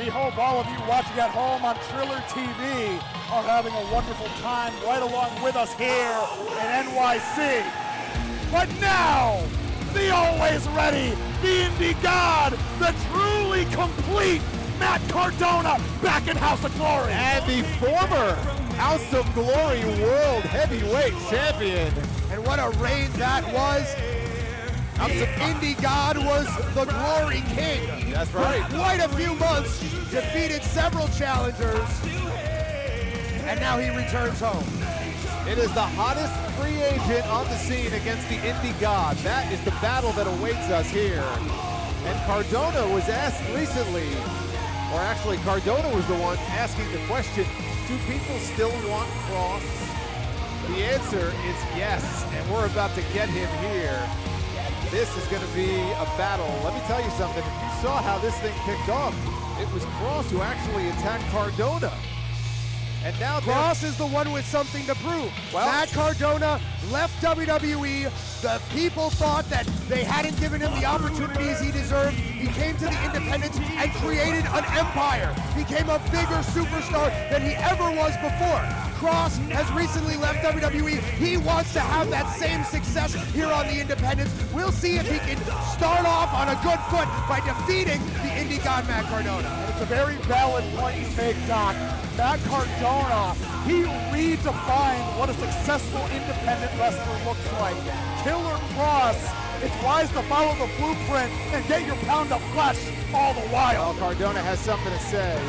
We hope all of you watching at home on Triller TV are having a wonderful time right along with us here in NYC. But now, the always ready, the Indy God, the truly complete Matt Cardona back in House of Glory. And the former House of Glory World Heavyweight Champion. And what a reign that was. Indy God was the Glory King. That's right. For quite a few months, defeated several challengers, and now he returns home. It is the hottest free agent on the scene against the Indy God. That is the battle that awaits us here. And Cardona was asked recently, or actually Cardona was the one asking the question, do people still want Kross? The answer is yes, and we're about to get him here. This is going to be a battle. Let me tell you something. If you saw how this thing kicked off, it was Kross who actually attacked Cardona. And now Kross is the one with something to prove. Well, Matt Cardona left WWE. The people thought that they hadn't given him the opportunities he deserved. He came to the independents and created an empire. Became a bigger superstar than he ever was before. Kross has recently left WWE. He wants to have that same success here on the independents. We'll see if he can start off on a good foot by defeating the Indy God Matt Cardona. And it's a very valid point you make, Doc. Matt Cardona, he redefined what a successful independent wrestler looks like. Killer Kross, it's wise to follow the blueprint and get your pound of flesh all the while. Well, Cardona has something to say.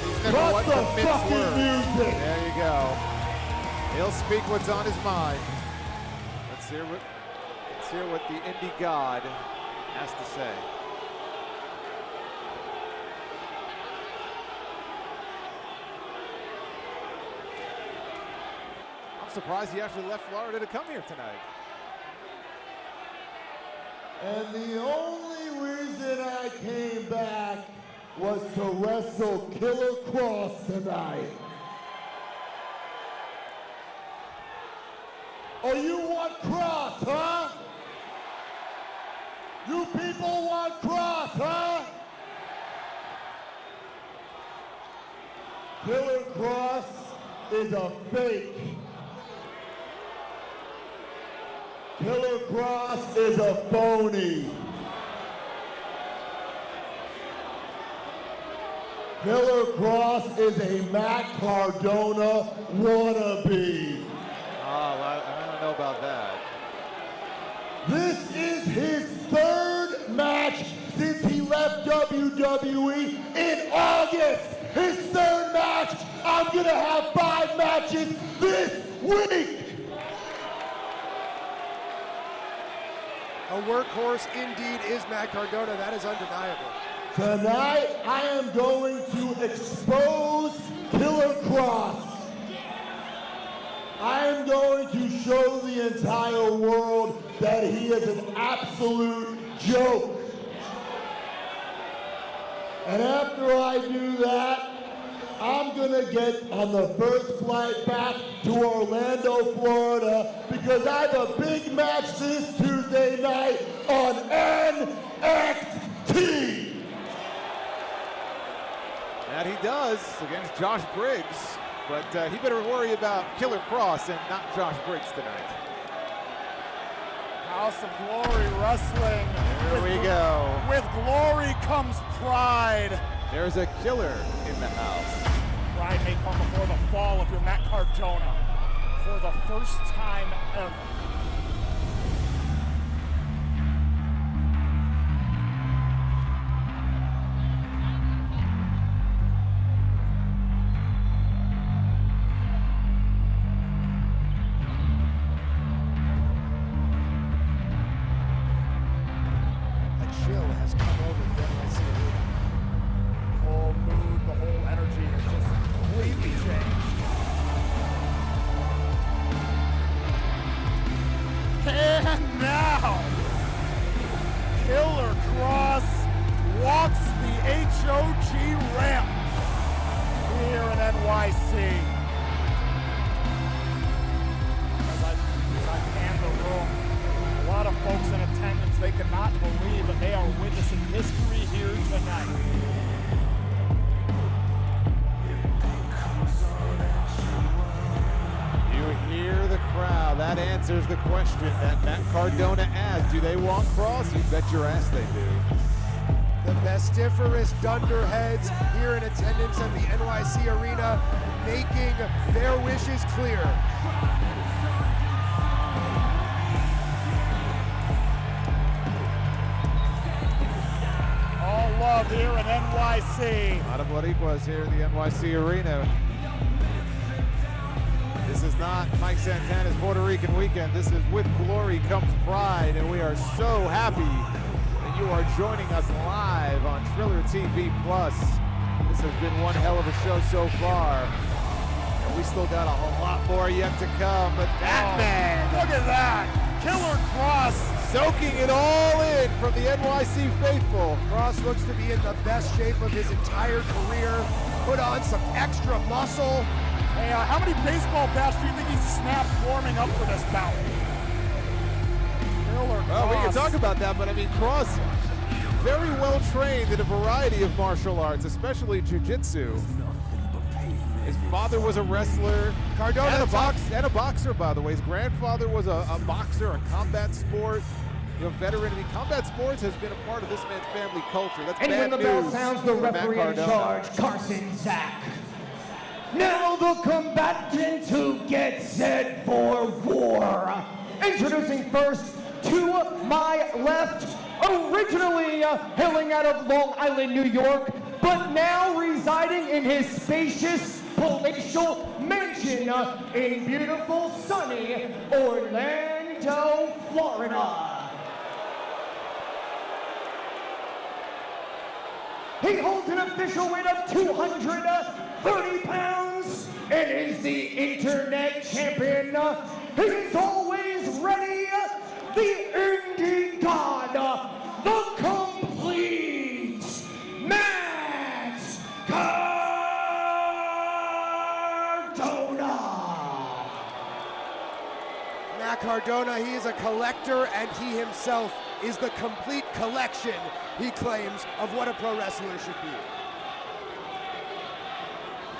He's never one to mince words. There you go. He'll speak what's on his mind. Let's hear what the Indy God has to say. Surprised he actually left Florida to come here tonight. And the only reason I came back was to wrestle Killer Kross tonight. Oh, you want Kross, huh? You people want Kross, huh? Killer Kross is a fake. Killer Kross is a phony. Killer Kross is a Matt Cardona wannabe. Oh, I don't know about that. This is his third match since he left WWE in August. His third match. I'm gonna have 5 matches this week. A workhorse indeed is Matt Cardona. That is undeniable. Tonight, I am going to expose Killer Kross. I am going to show the entire world that he is an absolute joke. And after I do that, I'm gonna get on the first flight back to Orlando, Florida, because I have a big match this Tuesday night on NXT. That he does against Josh Briggs, but he better worry about Killer Kross and not Josh Briggs tonight. House of Glory Wrestling. There we go. With glory comes pride. There's a killer in the house. Pride may come before the fall if you're Matt Cardona. For the first time ever. A chill has come over the NYC Arena. The whole mood, the whole energy has just completely changed. And now, Killer Kross walks the HOG ramp here in NYC. As I pan the room, a lot of folks in attendance, they cannot believe that they are witnessing history here tonight. You hear the crowd. That answers the question that Matt Cardona asked. Do they want Kross? You bet your ass they do. The pestiferous dunderheads here in attendance at the NYC Arena, making their wishes clear. All love here in NYC. A lot of boricuas here in the NYC Arena. This is not Mike Santana's Puerto Rican weekend. This is with glory comes pride, and we are so happy that you are joining us live on Triller TV Plus. This has been one hell of a show so far, and we still got a whole lot more yet to come. But that man, Look at that. Killer Kross. soaking it all in from the NYC faithful. Kross looks to be in the best shape of his entire career. Put on some extra muscle. Hey, how many baseball bats do you think he snapped warming up for this bout? Killer Kross. Well, we can talk about that, but I mean, Kross, very well trained in a variety of martial arts, especially jiu-jitsu. His father was a wrestler, Cardona and a boxer, by the way. His grandfather was a boxer, a combat sport, veteran. I mean, combat sports has been a part of this man's family culture. That's And bad when the bell news sounds, the for Matt referee in Cardona. charge, Carson Zach. Now the combatants who get set for war. Introducing first, to my left, originally hailing out of Long Island, New York, but now residing in his spacious palatial mansion in beautiful sunny Orlando, Florida. He holds an official weight of 230 pounds and is the internet champion. He is always ready, the Indy God, the complete Matt Cardona. Matt Cardona, he is a collector, and he himself is the complete collection, he claims, of what a pro wrestler should be.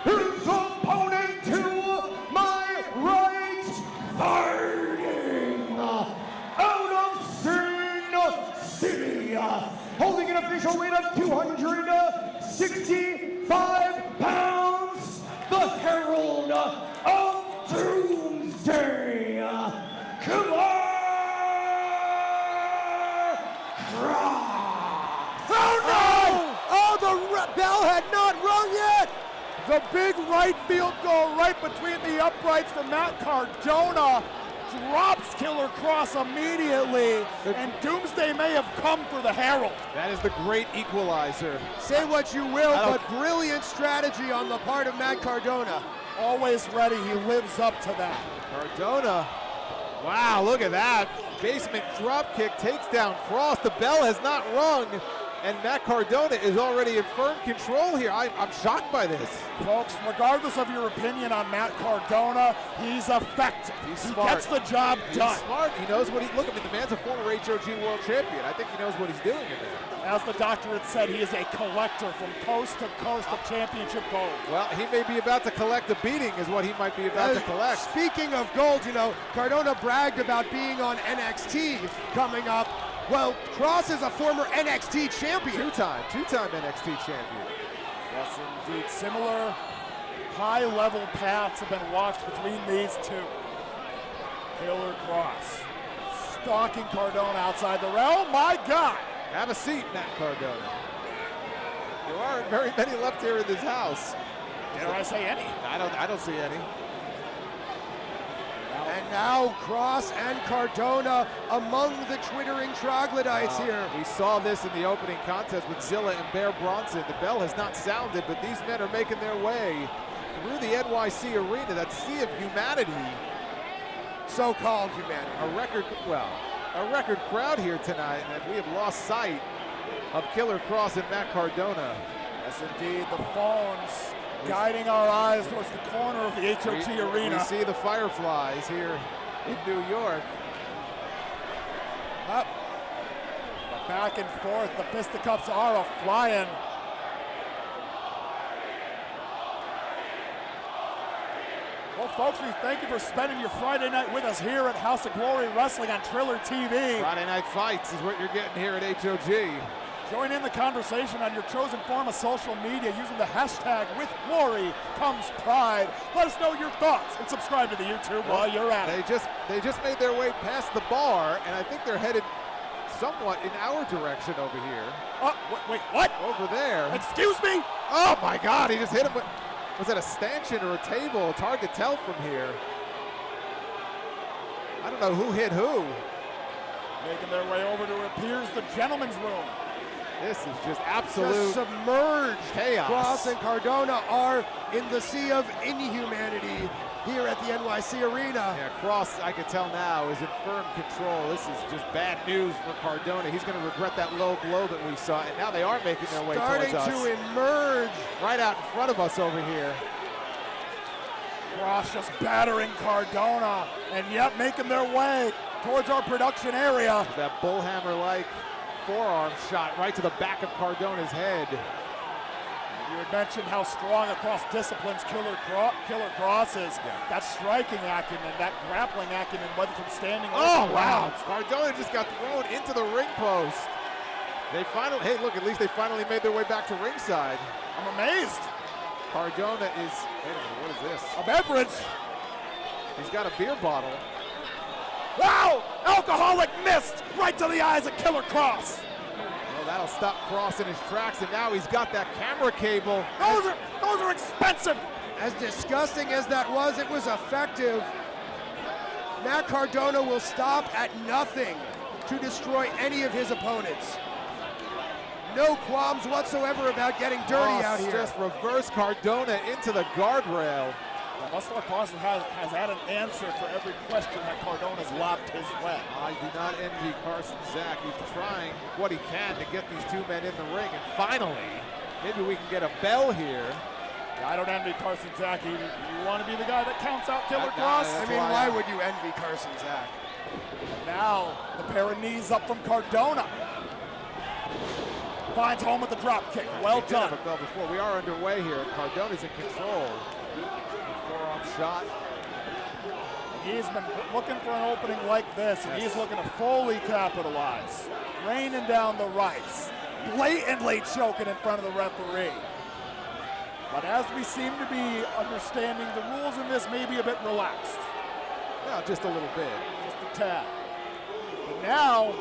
His opponent to my right, fighting out of Sin City, holding an official weight of 265 pounds, the Herald of Doomsday, Killer Kross. Oh, the bell had not rung yet. The big right field goal right between the uprights for Matt Cardona drops Killer Kross immediately, and Doomsday may have come for the Herald. That is the great equalizer. Say what you will, but brilliant strategy on the part of Matt Cardona. Always ready, he lives up to that. Cardona, wow, look at that. Basement drop kick takes down Kross. The bell has not rung, and Matt Cardona is already in firm control here. I'm shocked by this. Folks, regardless of your opinion on Matt Cardona, he's effective. He's he smart. gets the job done. He's smart. He knows what look, I mean, the man's a former HOG world champion. I think he knows what he's doing in there. As the doctor had said, he is a collector from coast to coast of championship gold. Well, he may be about to collect a beating is what he might be about to collect. Speaking of gold, you know, Cardona bragged about being on NXT coming up. Well, Kross is a former NXT champion. Two-time NXT champion. Yes, indeed. Similar high-level paths have been walked between these two. Killer Kross stalking Cardona outside the ring. Oh, my God! Have a seat, Matt Cardona. There aren't very many left here in this house. Dare I say any? I don't see any. And now Kross and Cardona among the twittering troglodytes here. We saw this in the opening contest with Zilla and Bear Bronson. The bell has not sounded, but these men are making their way through the NYC Arena, that sea of humanity. So-called humanity. A record crowd here tonight, and we have lost sight of Killer Kross and Matt Cardona. Yes, indeed. The phones guiding our eyes towards the corner of the HOG Arena. We see the fireflies here in New York. Up. Back and forth, the fisticuffs are a-flying. Well, folks, we thank you for spending your Friday night with us here at House of Glory Wrestling on Triller TV. Friday Night Fights is what you're getting here at HOG. Join in the conversation on your chosen form of social media using the hashtag #WithGloryComesPride. Let us know your thoughts and subscribe to the YouTube while you're at it. They just made their way past the bar, and I think they're headed somewhat in our direction over here. Wait, what? Over there. Excuse me? Oh my God, he just hit him with, was that a stanchion or a table? It's hard to tell from here. I don't know who hit who. Making their way over to what appears the gentleman's room. This is just absolute submerged chaos. Kross and Cardona are in the sea of inhumanity here at the NYC Arena. Yeah, Kross, I can tell now, is in firm control. This is just bad news for Cardona. He's going to regret that low blow that we saw, and now they are making their way towards us. Starting to emerge. Right out in front of us over here. Kross just battering Cardona, and yet making their way towards our production area. That bullhammer-like forearm shot right to the back of Cardona's head. You had mentioned how strong across disciplines Killer Kross is. Yeah. That striking acumen, that grappling acumen, whether from standing or Oh, wow. rounds. Cardona just got thrown into the ring post. They finally, hey, look, at least they finally made their way back to ringside. I'm amazed. Cardona is, wait a minute, what is this? A beverage. He's got a beer bottle. Wow! Alcoholic mist right to the eyes of Killer Kross. Well, that'll stop Kross in his tracks, and now he's got that camera cable. Those are expensive. As disgusting as that was, it was effective. Matt Cardona will stop at nothing to destroy any of his opponents. No qualms whatsoever about getting dirty out here. Just reverse Cardona into the guardrail. Muscle Kross has had an answer for every question that Cardona's lobbed his way. I do not envy Carson Zach. He's trying what he can to get these two men in the ring, and finally, maybe we can get a bell here. Yeah, I don't envy Carson Zach either. You want to be the guy that counts out Killer Kross? I mean, why would you envy Carson Zach? Now, the pair of knees up from Cardona. Finds home with the drop kick. Well done. Have a bell before. We are underway here. Cardona's in control. Forearm shot. He's been looking for an opening like this, and he's looking to fully capitalize. Raining down the rights. Blatantly choking in front of the referee. But as we seem to be understanding, the rules in this may be a bit relaxed. Yeah, just a little bit. Just a tad. But now,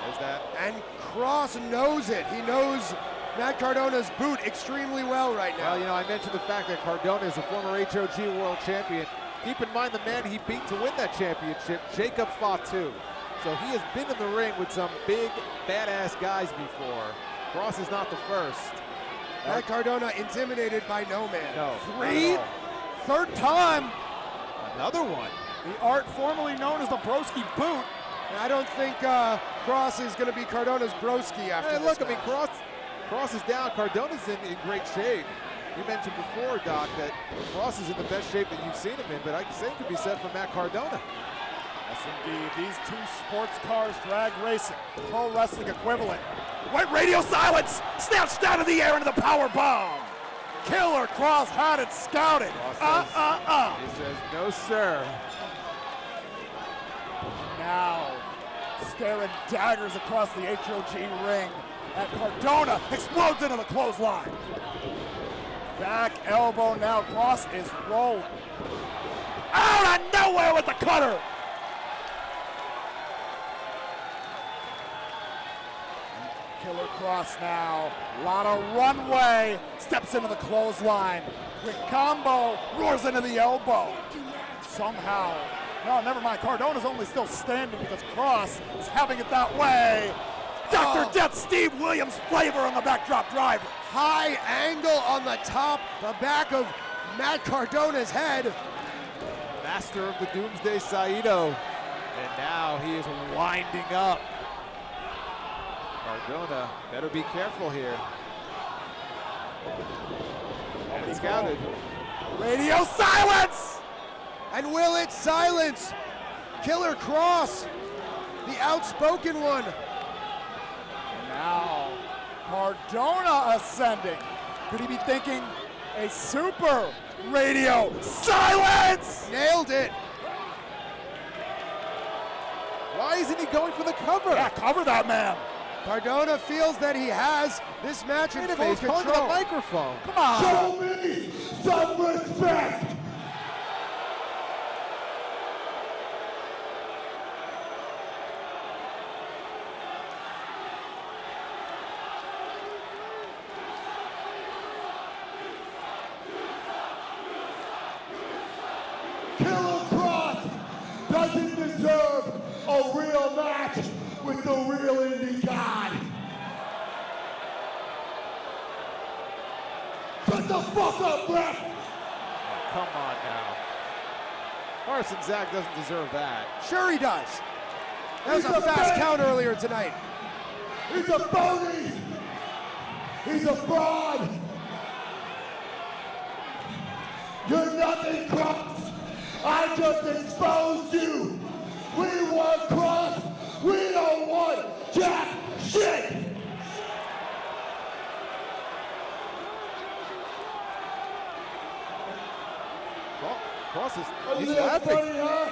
there's that. And Kross knows it. He knows Matt Cardona's boot extremely well right now. Well, you know, I mentioned the fact that Cardona is a former HOG world champion. Keep in mind the man he beat to win that championship, Jacob Fatu. So he has been in the ring with some big, badass guys before. Kross is not the first. Matt Cardona intimidated by no man. No. third time. Another one. The art formerly known as the Broski boot. And I don't think Kross is going to be Cardona's broski after Hey, this. look, I mean, Kross is down. Cardona's in great shape. You mentioned before, Doc, that Kross is in the best shape that you've seen him in, but I can say it could be said for Matt Cardona. Yes, indeed. These two sports cars drag racing, pro wrestling equivalent. White radio silence, snatched out of the air into the power bomb. Killer Kross had it scouted. He says, no, sir. Now, staring daggers across the HOG ring at Cardona, explodes into the clothesline. Back elbow now, Kross is rolling. Out of nowhere with the cutter. Killer Kross now, a lot of runway, steps into the clothesline. Quick combo, roars into the elbow. Somehow, no, never mind, Cardona's only still standing because Kross is having it that way. Dr. Death Steve Williams flavor on the backdrop driver. High angle on the top, the back of Matt Cardona's head. Master of the Doomsday Saito. And now he is winding up. Cardona better be careful here. He's counted. Radio silence! And will it silence Killer Kross? the outspoken one. Now, Cardona ascending. Could he be thinking a super radio silence? Nailed it. Why isn't he going for the cover? Yeah, cover that man. Cardona feels that he has this match in full He's calling to the control. microphone. Come on. Show me some respect. Killer Kross doesn't deserve a real match with the real Indy God. Shut the fuck up, ref! Come on now. Carson Zach doesn't deserve that. Sure he does. That was He's a a fast man. count earlier tonight. He's a phony! He's a fraud! You're nothing, Kross! I just exposed you! We want Kross! We don't want jack shit! Kross is Is he's that laughing. funny, huh?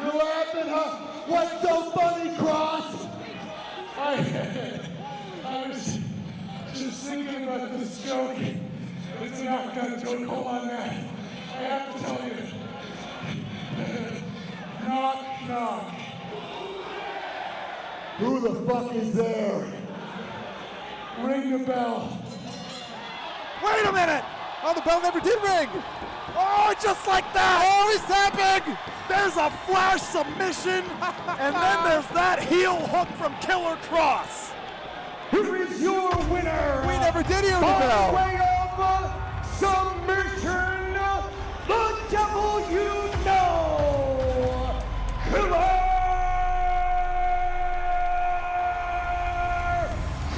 You're laughing, huh? What's so funny, Kross? I was just thinking about this joke. It's an outdone joke. Hold on, Matt. I have to tell you. Knock, knock. Who the fuck is there? Ring the bell. Wait a minute. Oh, the bell never did ring. Oh, just like that. Oh, he's tapping. There's a flash submission, and then there's that heel hook from Killer Kross. Here is your winner. We never did hear the by bell. way of submission, the devil you know, Killer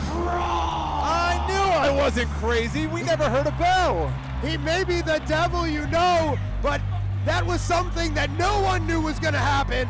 Kross. I knew I wasn't crazy. We never heard a bell. He may be the devil you know, but that was something that no one knew was going to happen.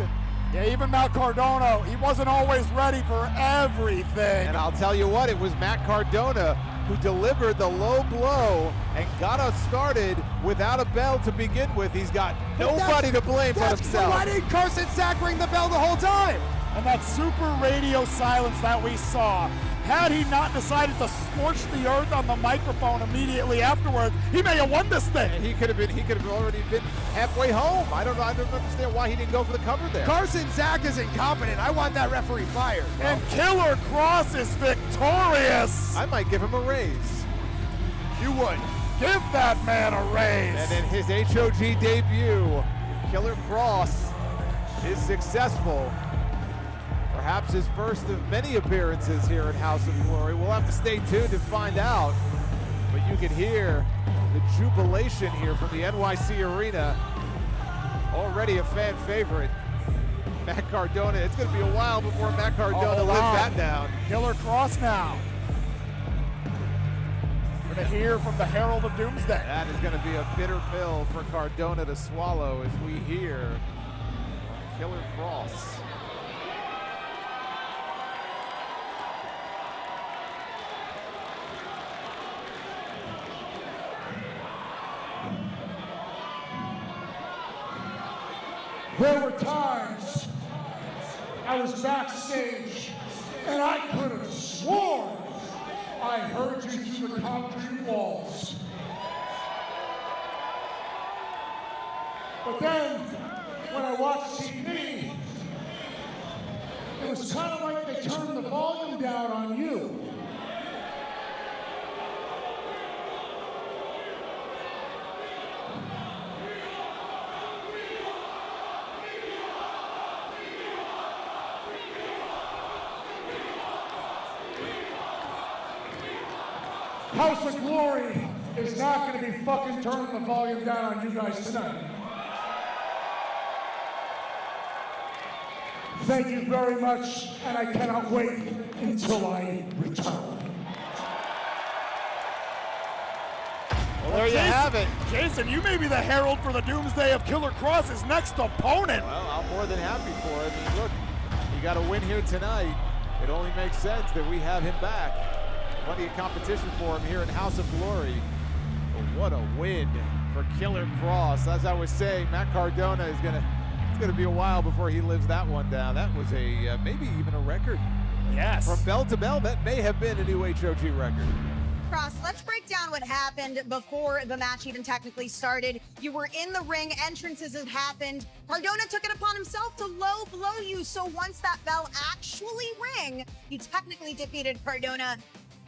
Yeah, even Matt Cardona, he wasn't always ready for everything. And I'll tell you what, it was Matt Cardona who delivered the low blow and got us started without a bell to begin with. He's got nobody to blame but himself. Why didn't Carson Zach ring the bell the whole time? And that super radio silence that we saw, had he not decided to scorch the earth on the microphone immediately afterwards, he may have won this thing. And he could have already been halfway home. I don't understand why he didn't go for the cover there. Carson Zach is incompetent. I want that referee fired. And Killer Kross is victorious. I might give him a raise. You would. Give that man a raise. And in his HOG debut, Killer Kross is successful. Perhaps his first of many appearances here at House of Glory. We'll have to stay tuned to find out. But you can hear the jubilation here from the NYC Arena. Already a fan favorite. Matt Cardona. It's going to be a while before Matt Cardona lives that down. Killer Kross now. We're going to hear from the Herald of Doomsday. That is going to be a bitter pill for Cardona to swallow as we hear Killer Kross. There were times I was backstage and I could have sworn I heard you through the concrete walls. But then, when I watched TV, it was kind of like they turned the volume down on you. House of Glory is not going to be fucking turning the volume down on you guys tonight. Thank you very much, and I cannot wait until I return. Well, there you have it. Jason, you may be the herald for the Doomsday of Killer Kross' next opponent. Well, I'm more than happy for it. I mean, look, he got a win here tonight, it only makes sense that we have him back. Plenty of competition for him here in House of Glory. But what a win for Killer Kross. As I was saying, Matt Cardona is it's gonna be a while before he lives that one down. That was a maybe even a record. Yes. From bell to bell, that may have been a new HOG record. Kross, let's break down what happened before the match even technically started. You were in the ring, entrances had happened. Cardona took it upon himself to low blow you, so once that bell actually rang, you technically defeated Cardona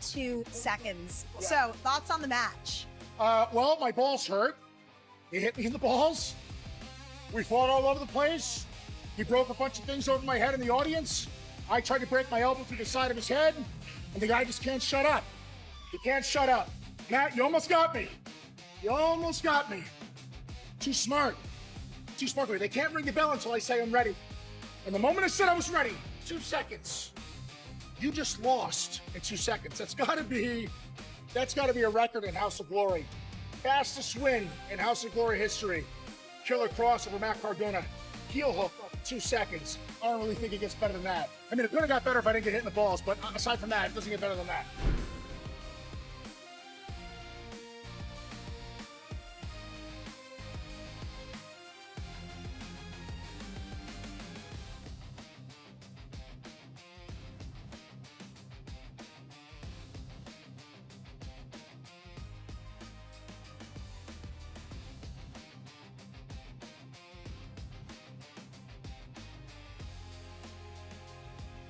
2 seconds. Yeah. So, thoughts on the match? Well, my balls hurt. He hit me in the balls. We fought all over the place. He broke a bunch of things over my head in the audience. I tried to break my elbow through the side of his head, and the guy just can't shut up. He can't shut up. Matt, you almost got me. You almost got me. Too smart. Too smart for me. They can't ring the bell until I say I'm ready. And the moment I said I was ready, 2 seconds. You just lost in 2 seconds. That's gotta be a record in House of Glory. Fastest win in House of Glory history. Killer Kross over Matt Cardona. Heel hook, 2 seconds. I don't really think it gets better than that. I mean, it could have got better if I didn't get hit in the balls, but aside from that, it doesn't get better than that.